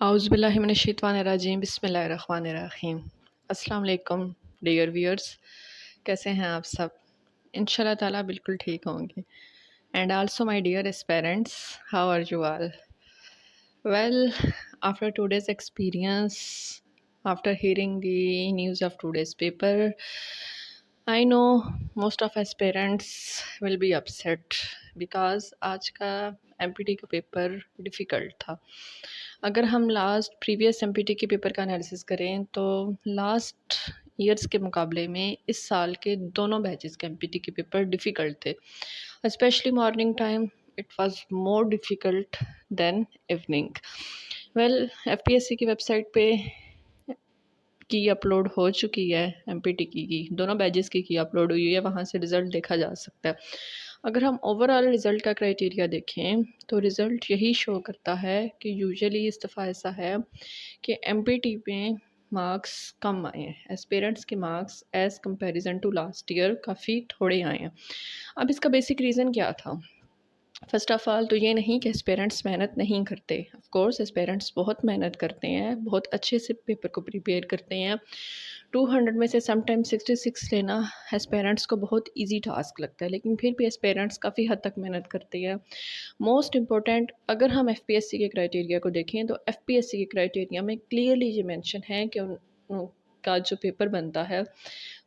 اعوذ باللہ من الشیطان الرجیم، بسم اللہ الرحمن الرحیم۔ السلام علیکم ڈیئر ویئرس، کیسے ہیں آپ سب؟ انشاءاللہ تعالیٰ بالکل ٹھیک ہوں گے۔ And also my dear aspirants, how are you all? Well, after today's experience, after hearing the news of today's paper, I know most of aspirants will be upset because آج کا MPT کا پیپر ڈیفیکلٹ تھا۔ اگر ہم previous MPT کے paper کا analysis کریں تو لاسٹ ایئرس کے مقابلے میں اس سال کے دونوں بیچز کے MPT کے پیپر ڈیفیکلٹ تھے، especially morning time it was more difficult than evening. Well, FPSC کی ویب سائٹ پہ کی اپلوڈ ہو چکی ہے، MPT کی دونوں بیچز کی اپلوڈ ہوئی ہے، وہاں سے رزلٹ دیکھا جا سکتا ہے۔ اگر ہم اوور آل رزلٹ کا کرائٹیریا دیکھیں تو رزلٹ یہی شو کرتا ہے کہ یوزلی اس دفعہ ایسا ہے کہ MPT میں مارکس کم آئے ہیں، ایسپیرنٹس کے marks as comparison to last year کافی تھوڑے آئے ہیں۔ اب اس کا بیسک ریزن کیا تھا؟ فرسٹ آف آل تو یہ نہیں کہ اسپیرنٹس محنت نہیں کرتے، آف کورس اسپیرنٹس بہت محنت کرتے ہیں، بہت اچھے سے پیپر کو پریپیئر کرتے ہیں۔ 200 میں سے سم ٹائم 66 لینا اسپیرنٹس کو بہت ایزی ٹاسک لگتا ہے، لیکن پھر بھی اسپیرنٹس کافی حد تک محنت کرتے ہیں۔ موسٹ امپورٹنٹ، اگر ہم FPSC کے کرائٹیریا کو دیکھیں تو FPSC کے کرائٹیریا میں کلیئرلی یہ مینشن ہے کہ ان کا جو پیپر بنتا ہے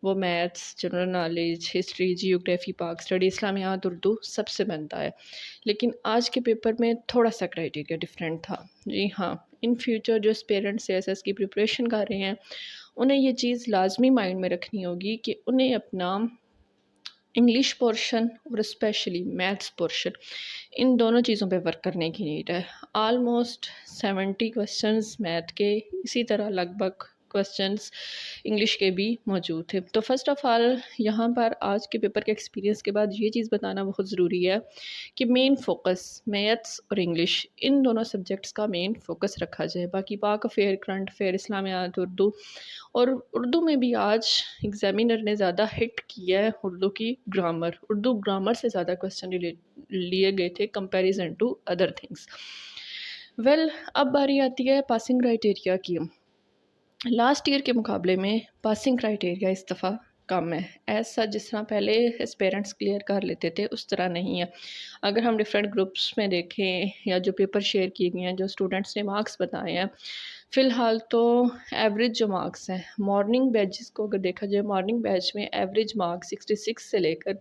وہ maths, general knowledge, history, geography, پاک اسٹڈی، اسلامیات، اردو سب سے بنتا ہے۔ لیکن آج کے پیپر میں تھوڑا سا کرائٹیریا ڈفرینٹ تھا۔ جی ہاں، ان فیوچر جو اسپیرنٹس CS کی پریپریشن کر رہے ہیں انہیں یہ چیز لازمی مائنڈ میں رکھنی ہوگی کہ انہیں اپنا انگلش پورشن اور اسپیشلی میتھس پورشن ان دونوں چیزوں پہ ورک کرنے کی نیڈ ہے۔ آلموسٹ 70 کوسچنز میتھ کے، اسی طرح لگ بھگ کوسچنز انگلش کے بھی موجود تھے۔ تو فرسٹ آف آل یہاں پر آج کے پیپر کے ایکسپیرینس کے بعد یہ چیز بتانا بہت ضروری ہے کہ مین فوکس میتھس اور انگلش ان دونوں سبجیکٹس کا مین فوکس رکھا جائے۔ باقی پاک افیئر، کرنٹ افیئر، اسلامیات، اردو، اور اردو میں بھی آج ایگزامینر نے زیادہ ہٹ کیا ہے اردو کی گرامر، اردو گرامر سے زیادہ کوسچن لیے گئے تھے comparison to other things. Well, اب باری آتی ہے پاسنگ کرائٹیریا کی۔ لاسٹ ایئر کے مقابلے میں پاسنگ کرائٹیریا اس دفعہ کم ہے، ایسا جس طرح پہلے اسپیرنٹس کلیئر کر لیتے تھے اس طرح نہیں ہے۔ اگر ہم ڈفرینٹ گروپس میں دیکھیں یا جو پیپر شیئر کیے گئے ہیں، جو اسٹوڈنٹس نے مارکس بتائے ہیں، فی الحال تو ایوریج جو مارکس ہیں مارننگ بیچز کو اگر دیکھا جائے، مارننگ بیچ میں ایوریج مارکس 66 سے لے کر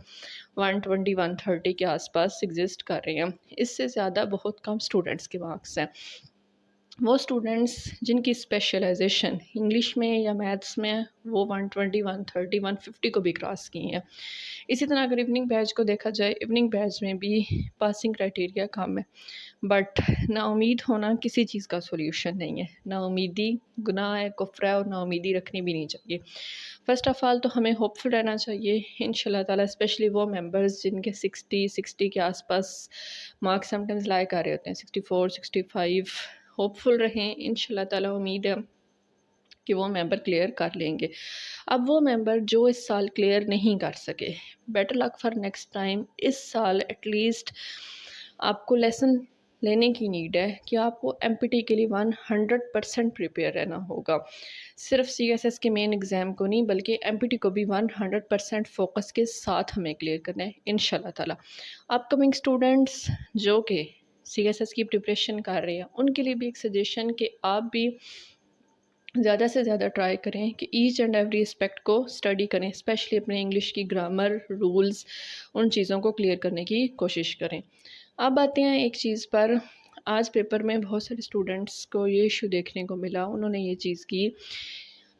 120 130 کے آس پاس ایگزسٹ کر رہے ہیں۔ اس سے زیادہ بہت کم اسٹوڈنٹس کے مارکس ہیں۔ وہ اسٹوڈنٹس جن کی اسپیشلائزیشن انگلش میں یا میتھس میں وہ 120 130 150 کو بھی کراس کی ہیں۔ اسی طرح اگر ایوننگ بیچ کو دیکھا جائے، ایوننگ بیچ میں بھی پاسنگ کرائٹیریا کم ہے، بٹ نا امید ہونا کسی چیز کا سولیوشن نہیں ہے۔ نا امیدی گناہ ہے، کفر ہے، اور نا امیدی رکھنی بھی نہیں چاہیے۔ فرسٹ آف آل تو ہمیں ہوپ فل رہنا چاہیے انشاءاللہ تعالیٰ، اسپیشلی وہ ممبرز جن کے 60 کے آس پاس مارکس سم ٹائمز لائے کر رہے ہوتے ہیں، 64 65، ہوپ فل رہیں انشاءاللہ تعالیٰ۔ امید ہے کہ وہ ممبر کلیئر کر لیں گے۔ اب وہ ممبر جو اس سال کلیئر نہیں کر سکے، better luck for next time. اس سال ایٹ لیسٹ آپ کو لیسن لینے کی نیڈ ہے کہ آپ کو MPT کے لیے 100% پریپیئر رہنا ہوگا۔ صرف CSS کے مین ایگزام کو نہیں بلکہ MPT کو بھی 100% فوکس کے ساتھ ہمیں کلیئر کرنا ہے انشاءاللہ تعالیٰ۔ اپ کمنگ اسٹوڈنٹس جو کہ CSS کی پریپریشن کر رہے ہیں ان کے لیے بھی ایک سجیشن کہ آپ بھی زیادہ سے زیادہ ٹرائی کریں کہ ایچ اینڈ ایوری اسپیکٹ کو اسٹڈی کریں، اسپیشلی اپنے انگلش کی گرامر، رولز، ان چیزوں کو کلیئر کرنے کی کوشش کریں۔ اب آتے ہیں ایک چیز پر، آج پیپر میں بہت سارے اسٹوڈنٹس کو یہ ایشو دیکھنے کو ملا، انہوں نے یہ چیز کی،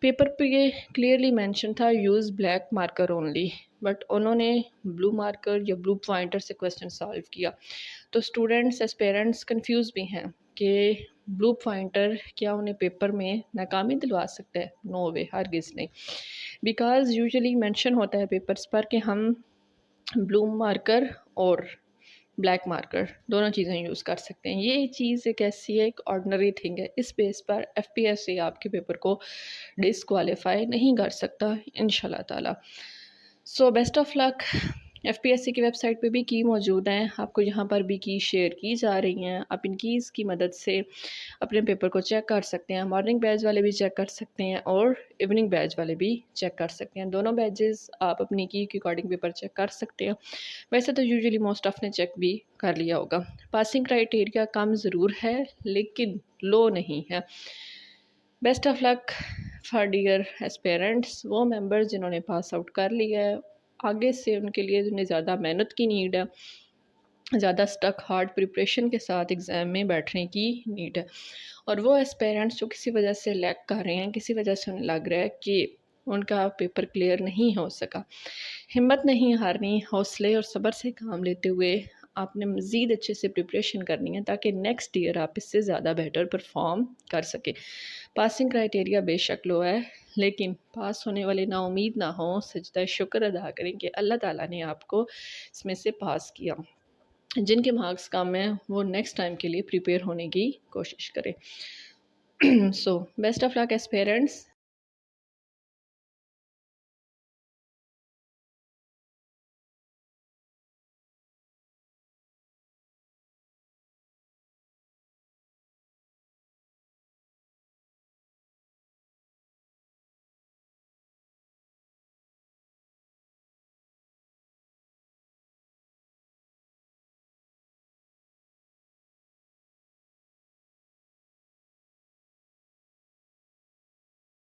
پیپر پہ یہ کلیئرلی مینشن تھا use black marker only, but انہوں نے بلو مارکر یا بلو پوائنٹر سے کوسچن سالو کیا۔ تو اسٹوڈنٹس ایسپیرنٹس کنفیوز بھی ہیں کہ بلو پوائنٹر کیا انہیں پیپر میں ناکامی دلوا سکتا ہے؟ نو وے، ہرگز نہیں، بیکاز یوزلی مینشن ہوتا ہے پیپرز پر کہ ہم بلو مارکر اور بلیک مارکر دونوں چیزیں یوز کر سکتے ہیں۔ یہ چیز ایک ایسی ہے، ایک آرڈنری تھنگ ہے، اس بیس پر FPSC آپ کے پیپر کو ڈسکوالیفائی نہیں کر سکتا انشاءاللہ تعالیٰ۔ So best of luck, FPSC کی ویب سائٹ پہ بھی کی موجود ہیں، آپ کو یہاں پر بھی کی شیئر کی جا رہی ہیں، آپ ان کیز کی مدد سے اپنے پیپر کو چیک کر سکتے ہیں۔ مارننگ بیچ والے بھی چیک کر سکتے ہیں اور ایوننگ بیچ والے بھی چیک کر سکتے ہیں، دونوں بیچز آپ اپنی کی کے اکارڈنگ پیپر چیک کر سکتے ہیں۔ ویسے تو یوزلی موسٹ آف نے چیک بھی کر لیا ہوگا۔ پاسنگ کرائٹیریا کم ضرور ہے لیکن لو نہیں ہے۔ Best of luck for dear aspirants, وہ ممبرز جنہوں نے پاس آؤٹ کر لیا ہے، آگے سے ان کے لیے انہیں زیادہ محنت کی نیڈ ہے، زیادہ سٹک ہارڈ پریپریشن کے ساتھ ایگزام میں بیٹھنے کی نیڈ ہے۔ اور وہ ایسپیرنٹس جو کسی وجہ سے لیک کر رہے ہیں، کسی وجہ سے انہیں لگ رہا ہے کہ ان کا پیپر کلیئر نہیں ہو سکا، ہمت نہیں ہارنی، حوصلے اور صبر سے کام لیتے ہوئے آپ نے مزید اچھے سے پریپریشن کرنی ہے تاکہ نیکسٹ ایئر آپ اس سے زیادہ بیٹر پرفارم کر سکیں۔ پاسنگ کرائٹیریا بے شک لو ہے لیکن پاس ہونے والے نا امید نہ ہوں، سجدہ شکر ادا کریں کہ اللہ تعالیٰ نے آپ کو اس میں سے پاس کیا۔ جن کے مارکس کم ہیں وہ نیکسٹ ٹائم کے لیے پریپیئر ہونے کی کوشش کریں۔ سو بیسٹ آف لک ایسپیرنٹس،